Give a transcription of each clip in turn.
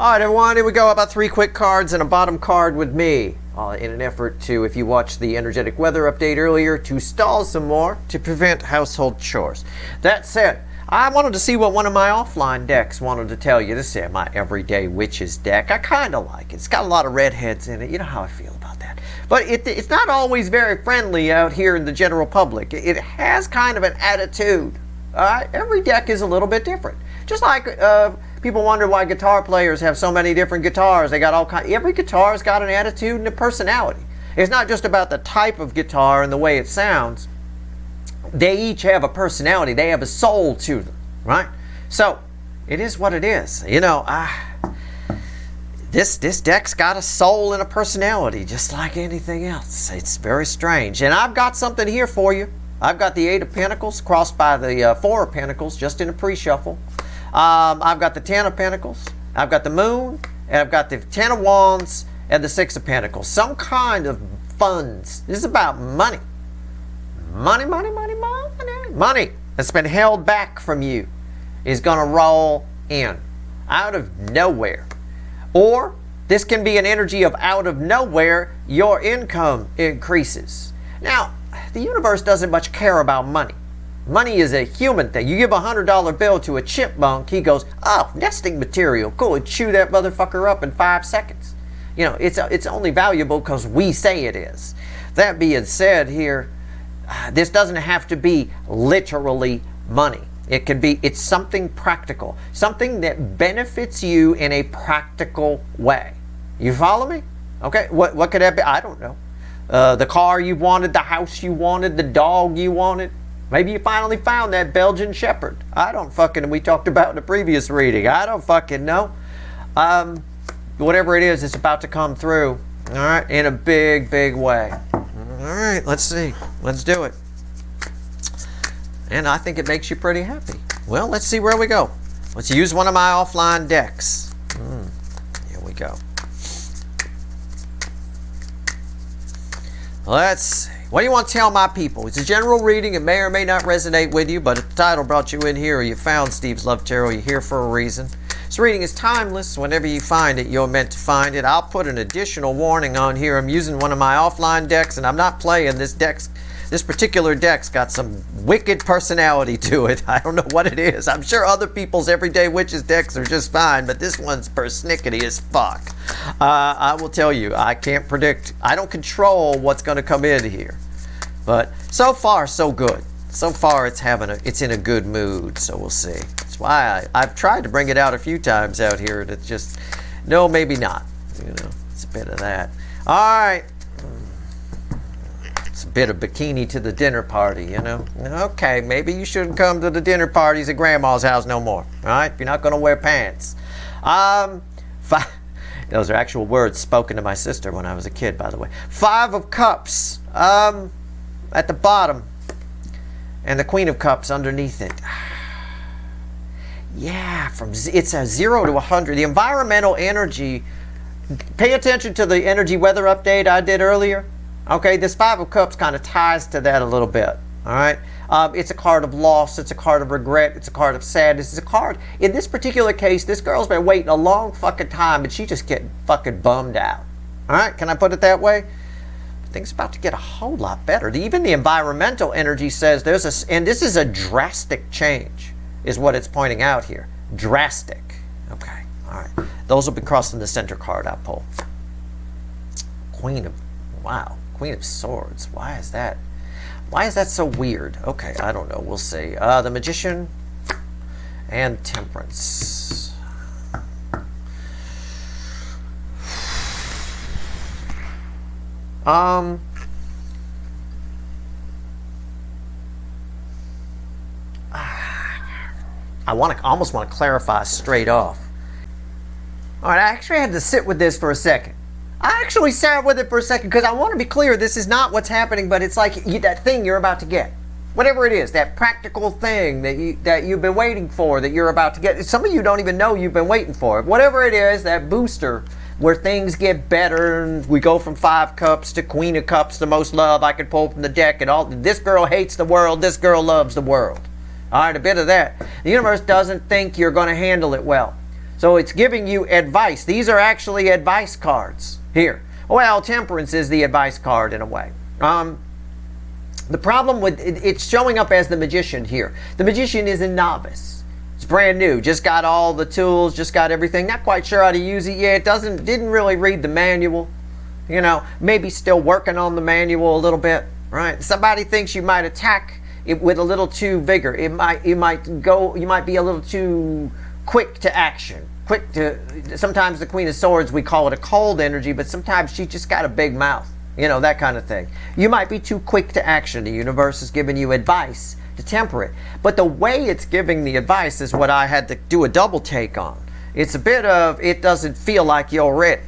All right, everyone, here we go. About 3 quick cards and a bottom card with me. In an effort to, if you watched the energetic weather update earlier, to stall some more to prevent household chores. That said, I wanted to see what one of my offline decks wanted to tell you. This is my Everyday Witches deck. I kind of like it. It's got a lot of redheads in it. You know how I feel about that. But it's not always very friendly out here in the general public. It has kind of an attitude. All right? Every deck is a little bit different. Just like people wonder why guitar players have so many different guitars. They got all kinds. Every guitar's got an attitude and a personality. It's not just about the type of guitar and the way it sounds. They each have a personality. They have a soul to them, right? So it is what it is. You know, this deck's got a soul and a personality, just like anything else. It's very strange. And I've got something here for you. I've got the 8 of Pentacles crossed by the 4 of Pentacles, just in a pre-shuffle. I've got the 10 of Pentacles. I've got the Moon, and I've got the 10 of Wands and the 6 of Pentacles. Some kind of funds. This is about money. Money, money, money, money. Money that's been held back from you is going to roll in out of nowhere. Or this can be an energy of out of nowhere, your income increases. Now, the universe doesn't much care about money. Money is a human thing. You give a $100 bill to a chipmunk, he goes, oh, nesting material, cool, and chew that motherfucker up in 5 seconds. You know, it's only valuable because we say it is. That being said here, this doesn't have to be literally money. It could be, it's something practical, something that benefits you in a practical way. You follow me? Okay, what could that be? I don't know. The car you wanted, the house you wanted, the dog you wanted. Maybe you finally found that Belgian Shepherd. I don't fucking, we talked about in the previous reading. I don't fucking know. Whatever it is, it's about to come through. All right, in a big, big way. All right, let's see. Let's do it. And I think it makes you pretty happy. Well, let's see where we go. Let's use one of my offline decks. Here we go. Let's see. What do you want to tell my people? It's a general reading. It may or may not resonate with you, but if the title brought you in here or you found Steve's Love Tarot, you're here for a reason. This reading is timeless. Whenever you find it, you're meant to find it. I'll put an additional warning on here. I'm using one of my offline decks, and I'm not playing this deck. This particular deck's got some wicked personality to it. I don't know what it is. I'm sure other people's Everyday Witches decks are just fine, but this one's persnickety as fuck. I will tell you, I can't predict. I don't control what's going to come in here. But so far, so good. So far, it's in a good mood, so we'll see. That's why I've tried to bring it out a few times out here. And it's just, no, maybe not. You know, it's a bit of that. All right. It's a bit of bikini to the dinner party, you know. Okay, maybe you shouldn't come to the dinner parties at Grandma's house no more. All right, if you're not going to wear pants. Those are actual words spoken to my sister when I was a kid, by the way. 5 of Cups at the bottom, and the Queen of Cups underneath it. Yeah, it's a 0 to 100. The environmental energy. Pay attention to the energy weather update I did earlier. Okay, this 5 of Cups kind of ties to that a little bit. All right, it's a card of loss. It's a card of regret. It's a card of sadness. It's a card. In this particular case, this girl's been waiting a long fucking time, and she just getting fucking bummed out. All right, can I put it that way? Things about to get a whole lot better. Even the environmental energy says and this is a drastic change, is what it's pointing out here. Drastic. Okay, all right. Those will be crossing the center card I pull. Queen of Swords. Why is that? Why is that so weird? Okay, I don't know. We'll see. The Magician and Temperance. I almost want to clarify straight off. All right, I actually had to sit with this for a second. I actually sat with it for a second because I want to be clear. This is not what's happening, but it's like that thing you're about to get. Whatever it is, that practical thing that you've been waiting for, that you're about to get. Some of you don't even know you've been waiting for it. Whatever it is, that booster where things get better and we go from 5 Cups to Queen of Cups, the most love I could pull from the deck, and all. This girl hates the world. This girl loves the world. All right, a bit of that. The universe doesn't think you're going to handle it well. So it's giving you advice. These are actually advice cards here. Well, Temperance is the advice card in a way. The problem with it's showing up as the Magician here. The Magician is a novice. It's brand new. Just got all the tools, just got everything. Not quite sure how to use it yet. Didn't really read the manual. You know, maybe still working on the manual a little bit, right? Somebody thinks you might attack it with a little too vigor. You might be a little too quick to action. Sometimes the Queen of Swords, we call it a cold energy, but sometimes she just got a big mouth. You know, that kind of thing. You might be too quick to action. The universe is giving you advice to temper it. But the way it's giving the advice is what I had to do a double take on. It's a bit of, it doesn't feel like you're ready.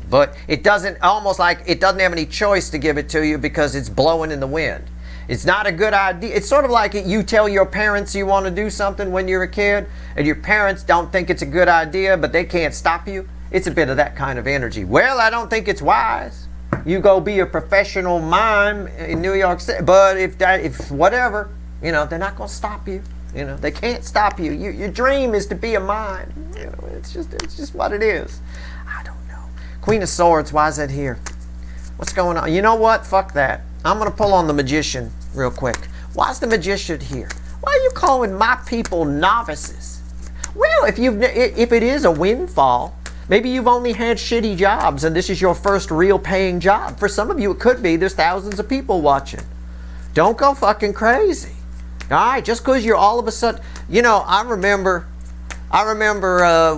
But it doesn't, almost like it doesn't have any choice to give it to you because it's blowing in the wind. It's not a good idea. It's sort of like you tell your parents you want to do something when you're a kid, and your parents don't think it's a good idea, but they can't stop you. It's a bit of that kind of energy. Well, I don't think it's wise. You go be a professional mime in New York City, but if whatever, you know, they're not going to stop you. You know, they can't stop you. Your dream is to be a mime. You know, it's just what it is. I don't know. Queen of Swords, why is that here? What's going on? You know what? Fuck that. I'm going to pull on the Magician real quick. Why is the Magician here? Why are you calling my people novices? Well, if it is a windfall, maybe you've only had shitty jobs and this is your first real paying job. For some of you, it could be. There's thousands of people watching. Don't go fucking crazy. All right, just because you're all of a sudden, you know, I remember,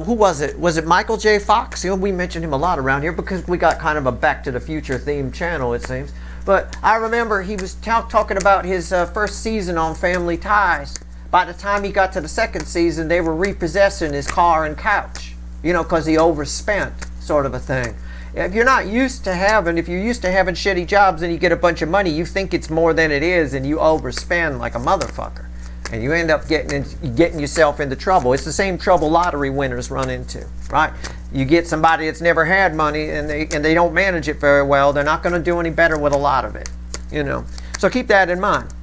who was it? Was it Michael J. Fox? You know, we mentioned him a lot around here because we got kind of a Back to the Future themed channel, it seems. But I remember he was talking about his first season on Family Ties. By the time he got to the second season, they were repossessing his car and couch, you know, because he overspent, sort of a thing. If you're used to having shitty jobs and you get a bunch of money, you think it's more than it is and you overspend like a motherfucker. And you end up getting yourself into trouble. It's the same trouble lottery winners run into, right? You get somebody that's never had money and they don't manage it very well, they're not going to do any better with a lot of it, you know. So keep that in mind.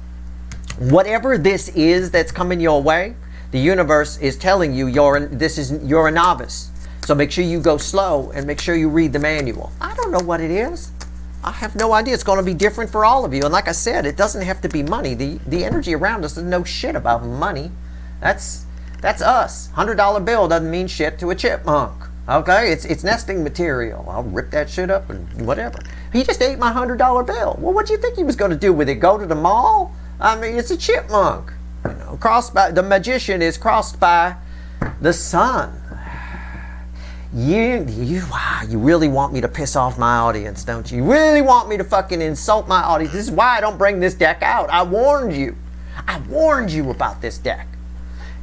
Whatever this is that's coming your way, the universe is telling you you're a novice. So make sure you go slow and make sure you read the manual. I don't know what it is. I have no idea. It's going to be different for all of you. And like I said, it doesn't have to be money. The energy around us doesn't know shit about money. That's us. $100 bill doesn't mean shit to a chipmunk. Okay? It's nesting material. I'll rip that shit up and whatever. He just ate my $100 bill. Well, what do you think he was going to do with it? Go to the mall? I mean, it's a chipmunk. You know, the Magician is crossed by the sun. You really want me to piss off my audience, don't you? You really want me to fucking insult my audience. This is why I don't bring this deck out. I warned you. I warned you about this deck.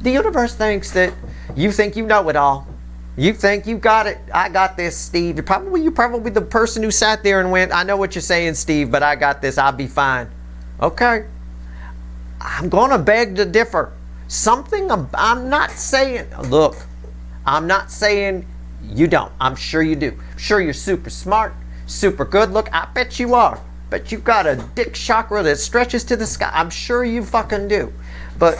The universe thinks that you think you know it all. You think you got it. I got this, Steve. You're probably the person who sat there and went, I know what you're saying, Steve, but I got this. I'll be fine. Okay. I'm going to beg to differ. I'm not saying, look, I'm not saying you don't. I'm sure you do. I'm sure you're super smart, super good. Look, I bet you are. But you've got a dick chakra that stretches to the sky. I'm sure you fucking do. But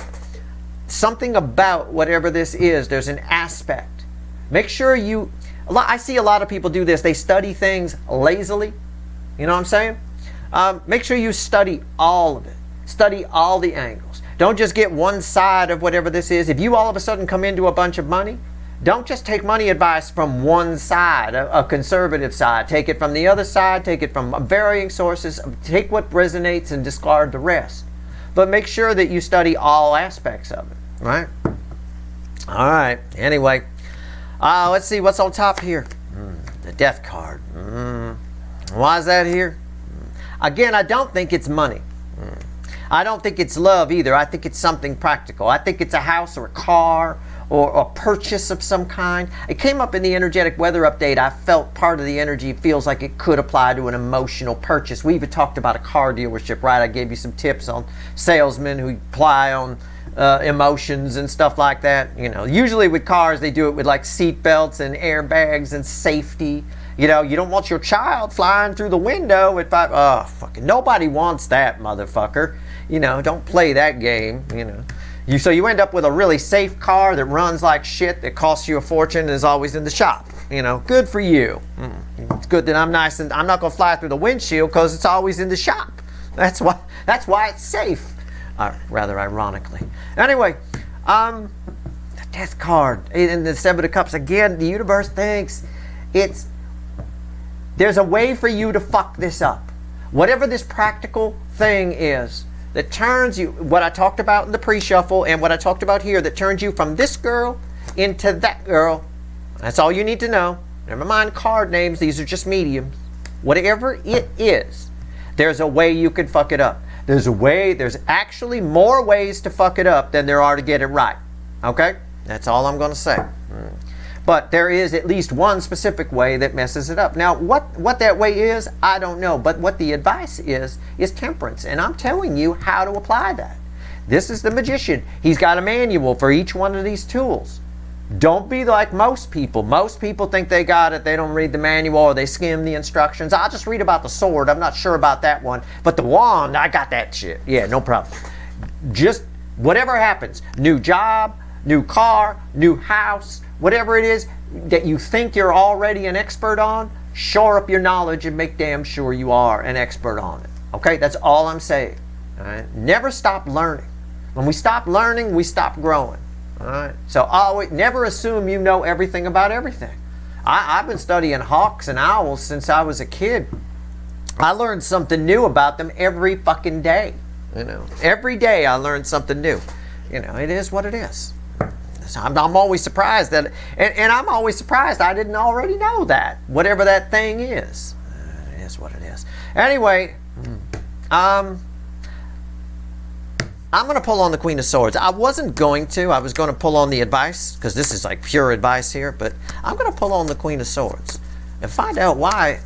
something about whatever this is, there's an aspect. Make sure I see a lot of people do this. They study things lazily. You know what I'm saying? Make sure you study all of it. Study all the angles. Don't just get one side of whatever this is. If you all of a sudden come into a bunch of money, don't just take money advice from one side, a conservative side. Take it from the other side. Take it from varying sources. Take what resonates and discard the rest. But make sure that you study all aspects of it, right? All right. Anyway, let's see what's on top here. The Death card. Why is that here? Again, I don't think it's money. I don't think it's love either. I think it's something practical. I think it's a house or a car or a purchase of some kind. It came up in the energetic weather update. I felt part of the energy feels like it could apply to an emotional purchase. We even talked about a car dealership, right? I gave you some tips on salesmen who apply on emotions and stuff like that. You know, usually with cars, they do it with like seat belts and airbags and safety. You know, you don't want your child flying through the window at 5. Oh, fucking nobody wants that, motherfucker. You know, don't play that game, you know. So you end up with a really safe car that runs like shit, that costs you a fortune, and is always in the shop. You know, good for you. It's good that I'm nice and I'm not going to fly through the windshield because it's always in the shop. That's why it's safe. Rather ironically. Anyway, the death card in the Seven of Cups, again, the universe thinks there's a way for you to fuck this up. Whatever this practical thing is that turns you, what I talked about in the pre-shuffle and what I talked about here, that turns you from this girl into that girl. That's all you need to know. Never mind card names, these are just mediums. Whatever it is, there's a way you can fuck it up. There's actually more ways to fuck it up than there are to get it right. Okay? That's all I'm going to say. But there is at least one specific way that messes it up. Now, what that way is, I don't know. But what the advice is temperance. And I'm telling you how to apply that. This is the magician. He's got a manual for each one of these tools. Don't be like most people. Most people think they got it. They don't read the manual or they skim the instructions. I'll just read about the sword. I'm not sure about that one. But the wand, I got that shit. Yeah, no problem. Just whatever happens. New job, new car, new house, whatever it is that you think you're already an expert on, shore up your knowledge and make damn sure you are an expert on it. Okay? That's all I'm saying. All right? Never stop learning. When we stop learning, we stop growing. All right. So always, never assume you know everything about everything. I've been studying hawks and owls since I was a kid. I learned something new about them every fucking day. You know, every day I learned something new. You know, it is what it is. So I'm always surprised that, and I'm always surprised I didn't already know that. Whatever that thing is, it is what it is. Anyway, I'm going to pull on the Queen of Swords. I wasn't going to. I was going to pull on the advice, because this is like pure advice here, but I'm going to pull on the Queen of Swords and find out why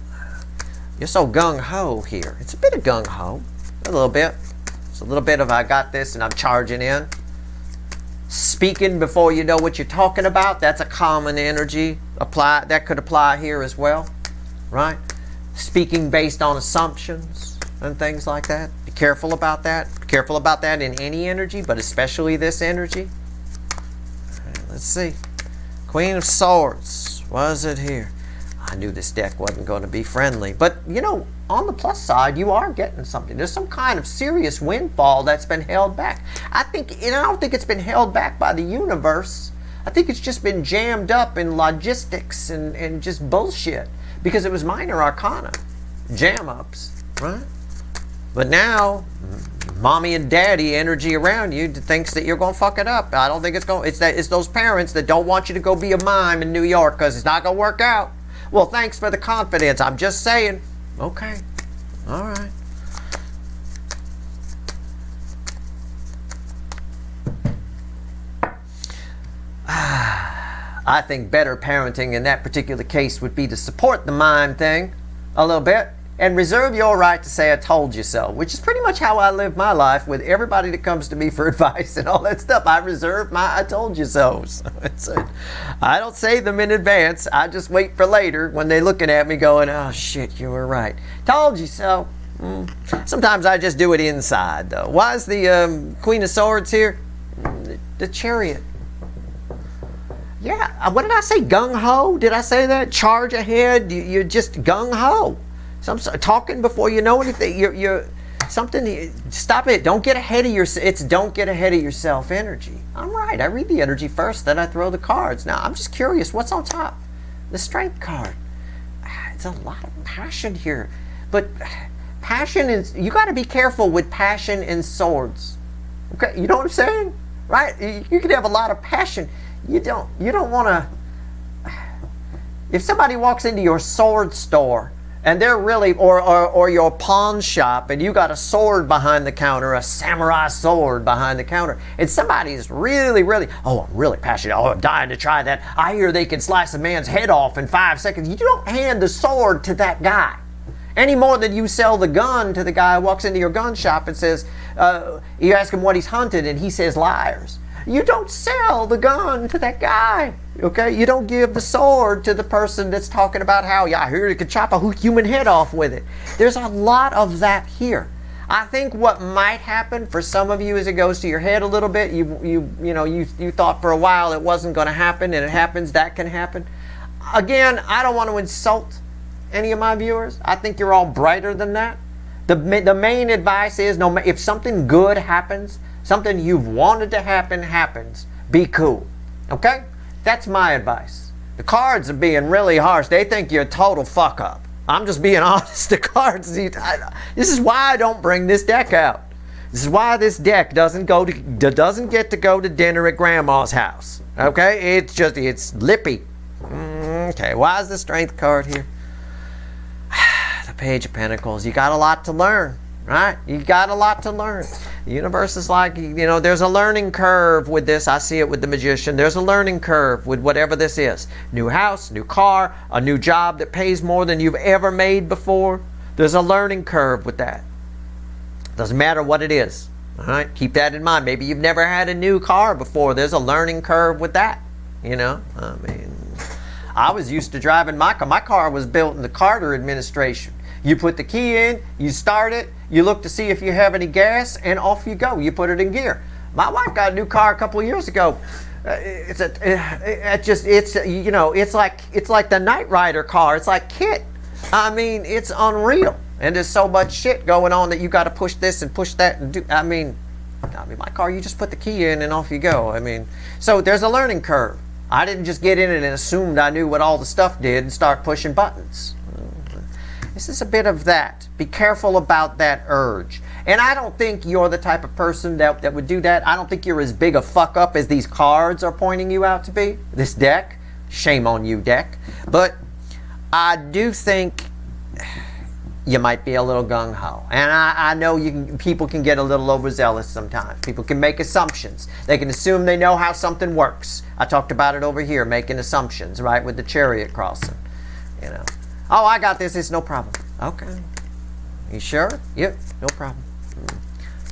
you're so gung-ho here. It's a bit of gung-ho, a little bit. It's a little bit of I got this and I'm charging in. Speaking before you know what you're talking about, that's a common energy. That could apply here as well, right? Speaking based on assumptions and things like that. Be careful about that. Be careful about that in any energy, but especially this energy. All right, let's see. Queen of Swords. What is it here? I knew this deck wasn't going to be friendly. But, you know, on the plus side, you are getting something. There's some kind of serious windfall that's been held back. I don't think it's been held back by the universe. I think it's just been jammed up in logistics and just bullshit. Because it was minor arcana. Jam-ups, right? But now, mommy and daddy energy around you thinks that you're going to fuck it up. I don't think it's going to. It's those parents that don't want you to go be a mime in New York because it's not going to work out. Well, thanks for the confidence. I'm just saying. Okay. All right. I think better parenting in that particular case would be to support the mime thing a little bit and reserve your right to say I told you so, which is pretty much how I live my life with everybody that comes to me for advice and all that stuff. I reserve my I told you so. I don't say them in advance. I just wait for later when they're looking at me going, oh shit, you were right. Told you so. Sometimes I just do it inside though. Why is the Queen of Swords here? The Chariot. Yeah, what did I say? Gung-ho? Did I say that? Charge ahead? You're just gung-ho. Talking before you know anything. You're something. Stop it. Don't get ahead of yourself. It's don't get ahead of yourself energy. I'm right. I read the energy first, then I throw the cards. Now, I'm just curious. What's on top? The Strength card. It's a lot of passion here. But passion is, you got to be careful with passion and swords. Okay? You know what I'm saying? Right? You can have a lot of passion. You don't want to. If somebody walks into your sword store and they're really, or your pawn shop, and you got a sword behind the counter, a samurai sword behind the counter, and somebody's really, oh, I'm really passionate, oh, I'm dying to try that. I hear they can slice a man's head off in 5 seconds. You don't hand the sword to that guy any more than you sell the gun to the guy who walks into your gun shop and says, you ask him what he's hunted, and he says liars. You don't sell the gun to that guy, okay? You don't give the sword to the person that's talking about how, yeah, I hear you can chop a human head off with it. There's a lot of that here. I think what might happen for some of you as it goes to your head a little bit, you thought for a while it wasn't going to happen, and it happens. That can happen. Again, I don't want to insult any of my viewers. I think you're all brighter than that. The main advice is, if something good happens, something you've wanted to happen happens, be cool. Okay? That's my advice. The cards are being really harsh. They think you're a total fuck up. I'm just being honest. The cards, this is why I don't bring this deck out. This is why this deck doesn't get to go to dinner at grandma's house. Okay? It's lippy. Okay, why is the strength card here? The Page of Pentacles. You got a lot to learn, right? You got a lot to learn. The universe is like, there's a learning curve with this. I see it with the Magician. There's a learning curve with whatever this is. New house, new car, a new job that pays more than you've ever made before. There's a learning curve with that. Doesn't matter what it is. All right, keep that in mind. Maybe you've never had a new car before. There's a learning curve with that. I was used to driving my car. My car was built in the Carter administration. You put the key in, you start it, you look to see if you have any gas, and off you go. You put it in gear. My wife got a new car a couple of years ago. It's like the Knight Rider car. It's like Kit. It's unreal. And there's so much shit going on that you got to push this and push that and do. My car, you just put the key in and off you go. So there's a learning curve. I didn't just get in it and assumed I knew what all the stuff did and start pushing buttons. This is a bit of that. Be careful about that urge. And I don't think you're the type of person that would do that. I don't think you're as big a fuck up as these cards are pointing you out to be. This deck. Shame on you, deck. But I do think you might be a little gung-ho. And I know people can get a little overzealous sometimes. People can make assumptions. They can assume they know how something works. I talked about it over here, making assumptions, right, with the Chariot crossing. Oh, I got this. It's no problem. Okay. You sure? Yep, no problem.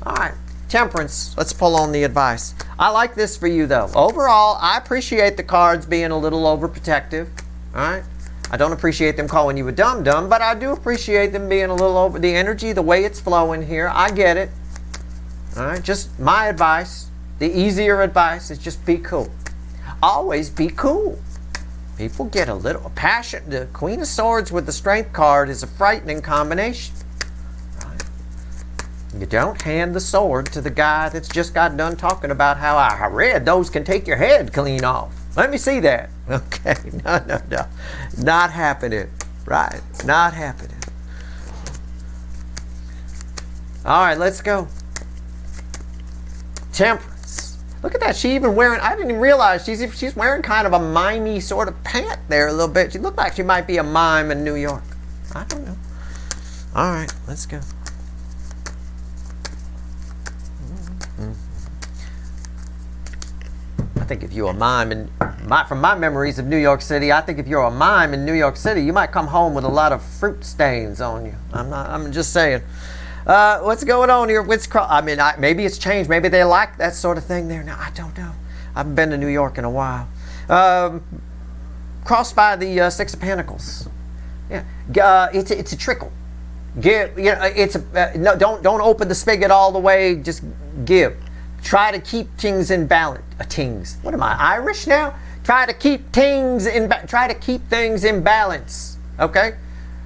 All right. Temperance. Let's pull on the advice. I like this for you, though. Overall, I appreciate the cards being a little overprotective. All right? I don't appreciate them calling you a dum-dum, but I do appreciate them being a little over the energy, the way it's flowing here. I get it. All right? Just my advice, the easier advice is just be cool. Always be cool. People get a little passion. The Queen of Swords with the Strength card is a frightening combination. Right? You don't hand the sword to the guy that's just got done talking about how I read those can take your head clean off. Let me see that. Okay, no. Not happening. Right, not happening. All right, let's go. Temperance. Look at that. She even wearing, I didn't even realize she's wearing kind of a mimey sort of pant there a little bit. She looked like she might be a mime in New York. I don't know. All right, let's go. I think if you're a mime, and from my memories of New York City, I think if you're a mime in New York City, you might come home with a lot of fruit stains on you. I'm just saying. What's going on here? Maybe it's changed. Maybe they like that sort of thing there now. I don't know. I haven't been to New York in a while. Crossed by the Six of Pentacles. Yeah, it's a trickle. Give. Don't open the spigot all the way. Just give. Try to keep things in balance. What am I, Irish now? Try to keep things in balance. Okay.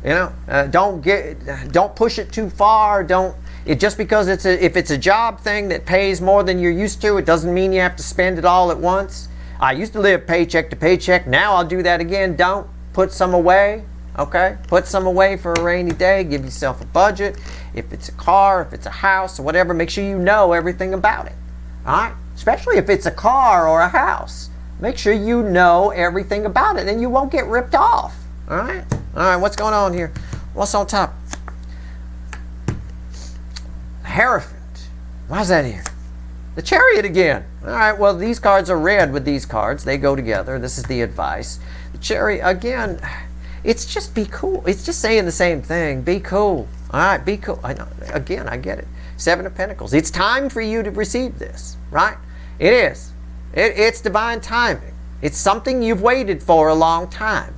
Don't push it too far. Just because if it's a job thing that pays more than you're used to, it doesn't mean you have to spend it all at once. I used to live paycheck to paycheck. Now I'll do that again. Don't put some away. Okay, put some away for a rainy day. Give yourself a budget. If it's a car, if it's a house, or whatever, make sure you know everything about it. All right, especially if it's a car or a house. Make sure you know everything about it, and you won't get ripped off. All right. All right, what's going on here? What's on top? Hierophant. Why's that here? The Chariot again. All right, well, these cards are red with these cards. They go together. This is the advice. The Chariot, again, it's just be cool. It's just saying the same thing. Be cool. All right, be cool. I know. Again, I get it. Seven of Pentacles. It's time for you to receive this, right? It is. It's divine timing. It's something you've waited for a long time.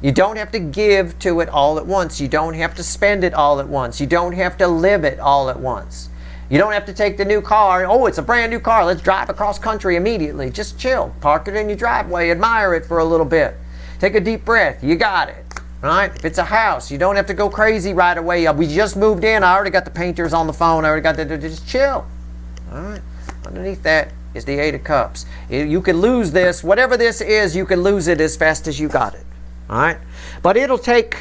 You don't have to give to it all at once. You don't have to spend it all at once. You don't have to live it all at once. You don't have to take the new car. Oh, it's a brand new car. Let's drive across country immediately. Just chill. Park it in your driveway. Admire it for a little bit. Take a deep breath. You got it. Right? If it's a house, you don't have to go crazy right away. We just moved in. I already got the painters on the phone. I already got the... Just chill. All right? Underneath that is the Eight of Cups. You could lose this. Whatever this is, you can lose it as fast as you got it. All right? But it'll take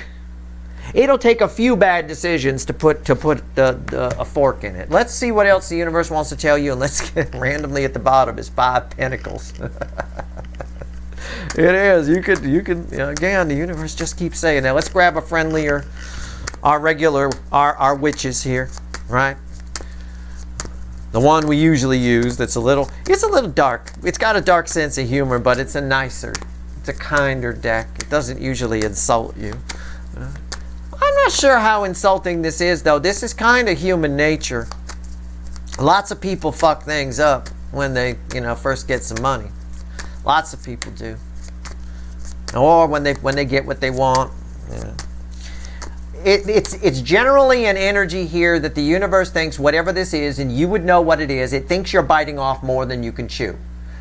a few bad decisions to put a fork in it. Let's see what else the universe wants to tell you, and let's get randomly at the bottom is 5 Pentacles. It is. You can again, the universe just keeps saying that. Let's grab a friendlier, our witches here, right? The one we usually use it's a little dark. It's got a dark sense of humor, but it's a kinder deck. It doesn't usually insult you. I'm not sure how insulting this is, though. This is kind of human nature. Lots of people fuck things up when they, first get some money. Lots of people do. Or when they get what they want. It's generally an energy here that the universe thinks whatever this is, and you would know what it is, it thinks you're biting off more than you can chew.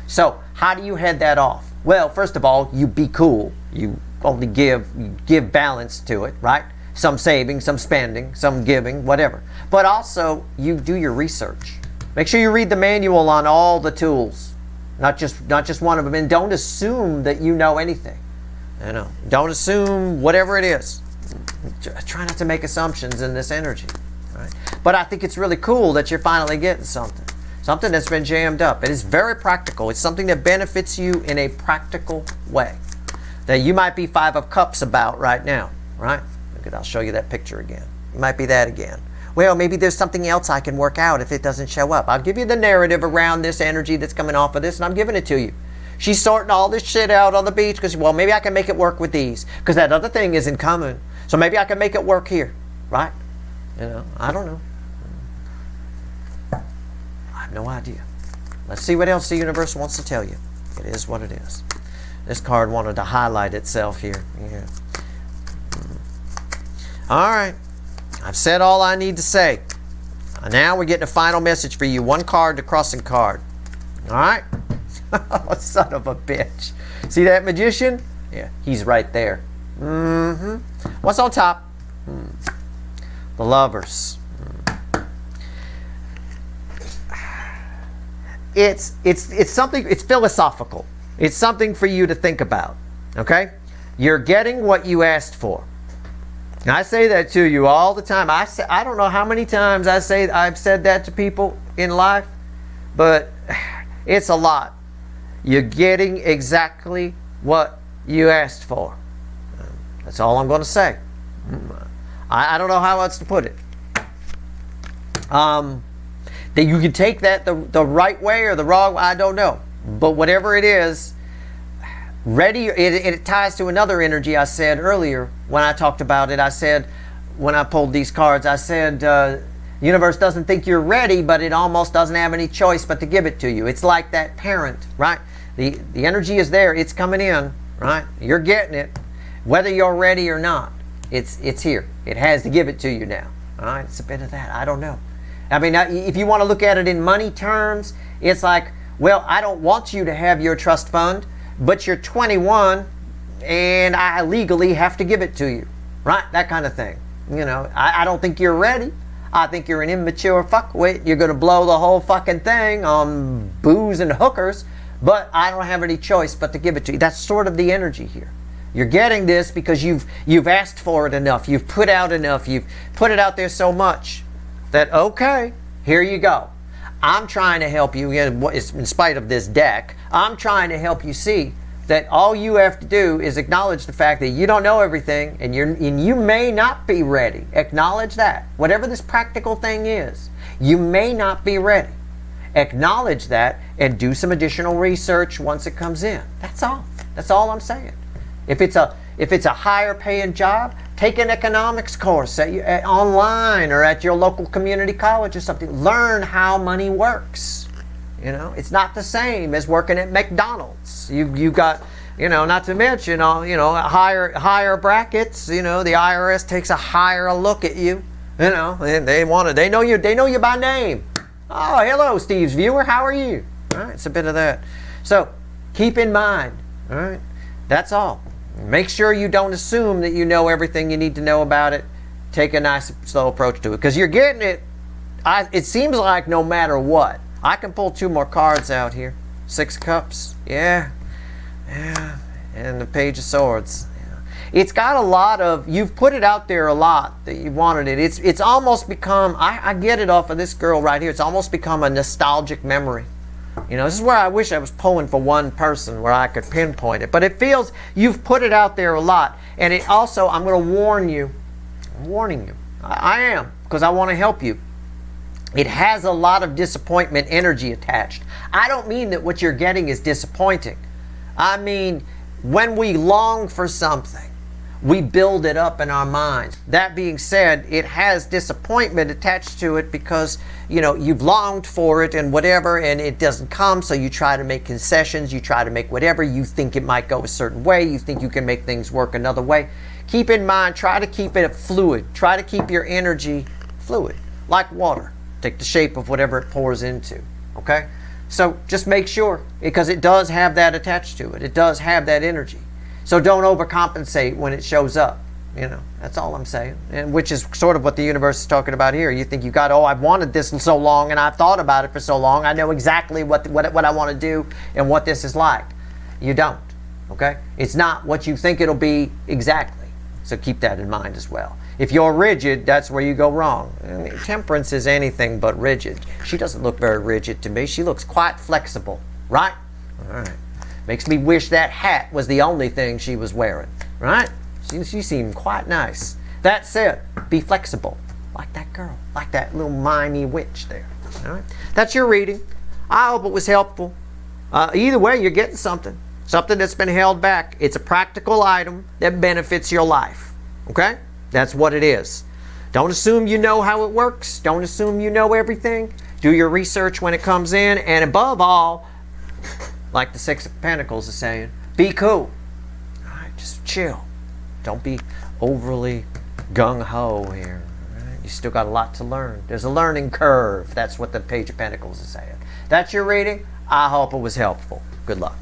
So how do you head that off? Well, first of all, you be cool. You only give balance to it, right? Some saving, some spending, some giving, whatever. But also, you do your research. Make sure you read the manual on all the tools. Not just one of them. And don't assume that you know anything. Don't assume whatever it is. Try not to make assumptions in this energy. Right? But I think it's really cool that you're finally getting something. Something that's been jammed up. It is very practical. It's something that benefits you in a practical way. That you might be 5 of Cups about right now. Right? Look, I'll show you that picture again. It might be that again. Well, maybe there's something else I can work out if it doesn't show up. I'll give you the narrative around this energy that's coming off of this, and I'm giving it to you. She's sorting all this shit out on the beach because, well, maybe I can make it work with these because that other thing isn't coming. So maybe I can make it work here, right? I don't know. I have no idea. Let's see what else the universe wants to tell you. It is what it is. This card wanted to highlight itself here. Yeah. All right. I've said all I need to say. Now we're getting a final message for you. 1 card to crossing card. All right? Oh, son of a bitch. See that Magician? Yeah, he's right there. What's on top? The Lovers. It's something, it's philosophical. It's something for you to think about. Okay? You're getting what you asked for. I say that to you all the time. I don't know how many times I've said that to people in life, but it's a lot. You're getting exactly what you asked for. That's all I'm going to say. I don't know how else to put it. That you can take that the right way or the wrong way, I don't know. But whatever it is, ready, it ties to another energy I said earlier when I talked about it. I said, when I pulled these cards, I said, the universe doesn't think you're ready, but it almost doesn't have any choice but to give it to you. It's like that parent, right? The energy is there. It's coming in, right? You're getting it. Whether you're ready or not, it's here. It has to give it to you now. All right? It's a bit of that. I don't know. I mean, if you want to look at it in money terms, it's like, well, I don't want you to have your trust fund, but you're 21 and I legally have to give it to you, right? That kind of thing. I don't think you're ready. I think you're an immature fuckwit. You're going to blow the whole fucking thing on booze and hookers, but I don't have any choice but to give it to you. That's sort of the energy here. You're getting this because you've asked for it enough. You've put out enough. You've put it out there so much that, okay, here you go. I'm trying to help you, in spite of this deck, I'm trying to help you see that all you have to do is acknowledge the fact that you don't know everything and you may not be ready. Acknowledge that. Whatever this practical thing is, you may not be ready. Acknowledge that and do some additional research once it comes in. That's all. That's all I'm saying. If it's a higher paying job, take an economics course online or at your local community college or something. Learn how money works. It's not the same as working at McDonald's. You got Not to mention, higher brackets. The IRS takes a higher look at you. And they know you by name. Oh, hello, Steve's viewer. How are you? All right, it's a bit of that. So keep in mind. All right, that's all. Make sure you don't assume that you know everything you need to know about it. Take a nice, slow approach to it, because you're getting it. It seems like no matter what. I can pull 2 more cards out here. 6 of Cups. Yeah. And the Page of Swords. Yeah. It's got a lot of, you've put it out there a lot that you wanted it. It's almost become, I get it off of this girl right here. It's almost become a nostalgic memory. This is where I wish I was pulling for one person where I could pinpoint it. But it feels, you've put it out there a lot. And it also, I'm going to warn you. I'm warning you. I am, because I want to help you. It has a lot of disappointment energy attached. I don't mean that what you're getting is disappointing. I mean, when we long for something, we build it up in our minds. That being said, it has disappointment attached to it because, you've longed for it and whatever, and it doesn't come, so you try to make concessions, you try to make whatever, you think it might go a certain way, you think you can make things work another way. Keep in mind, try to keep it fluid. Try to keep your energy fluid, like water. Take the shape of whatever it pours into, okay? So just make sure, because it does have that attached to it. It does have that energy. So don't overcompensate when it shows up. That's all I'm saying. And which is sort of what the universe is talking about here. You think you got, I've wanted this so long and I've thought about it for so long. I know exactly what I want to do and what this is like. You don't, okay? It's not what you think it'll be exactly. So keep that in mind as well. If you're rigid, that's where you go wrong. Temperance is anything but rigid. She doesn't look very rigid to me. She looks quite flexible, right? All right. Makes me wish that hat was the only thing she was wearing, right? She seemed quite nice. That said, be flexible, like that girl, like that little mimey witch there. All right. That's your reading. I hope it was helpful. Either way, you're getting something that's been held back. It's a practical item that benefits your life, okay? That's what it is. Don't assume you know how it works. Don't assume you know everything. Do your research when it comes in. And above all, like the 6 of Pentacles is saying, be cool. All right, just chill. Don't be overly gung-ho here. All right? You still got a lot to learn. There's a learning curve. That's what the Page of Pentacles is saying. That's your reading. I hope it was helpful. Good luck.